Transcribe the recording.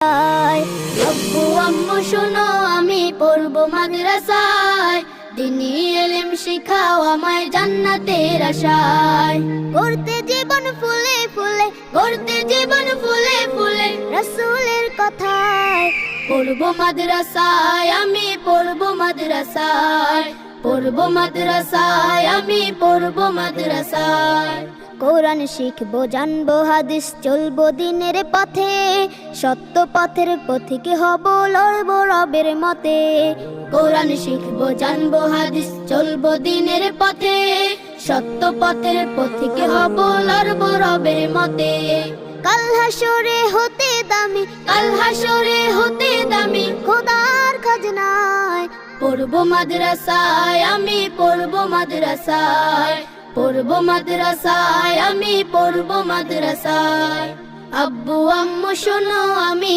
আব্বু আম্মু শোনো আমি পড়বো মাদ্রাসায়, দিনী ইলম শিখাও আমায় জান্নাতের আশায়। করতে জীবন ফুলে ফুলে, করতে জীবন ফুলে ফুলে রাসূলের কথায়। পড়বো মাদ্রাসায় আমি পড়বো মাদ্রাসায়, পড়বো মাদ্রাসায় আমি পড়বো মাদ্রাসায়। কোরআন শিখবো জানবো হাদিস চলবো দিনের পথে, সত্য পথের পথিক হব লড়বো রবের মতে। কোরআন শিখবো জানবো হাদিস চলবো দিনের পথে, সত্য পথের পথিক হব লড়বো রবের মতে। কাল হাসরে হতে দামি, কাল হাসরে হতে দামি খোদার খাজনায়। পড়বো মাদ্রাসায় আমি পড়বো মাদ্রাসায়, পড়বো মাদ্রাসায় আমি পড়বো মাদ্রাসায়। আব্বু আম্মু শোনো আমি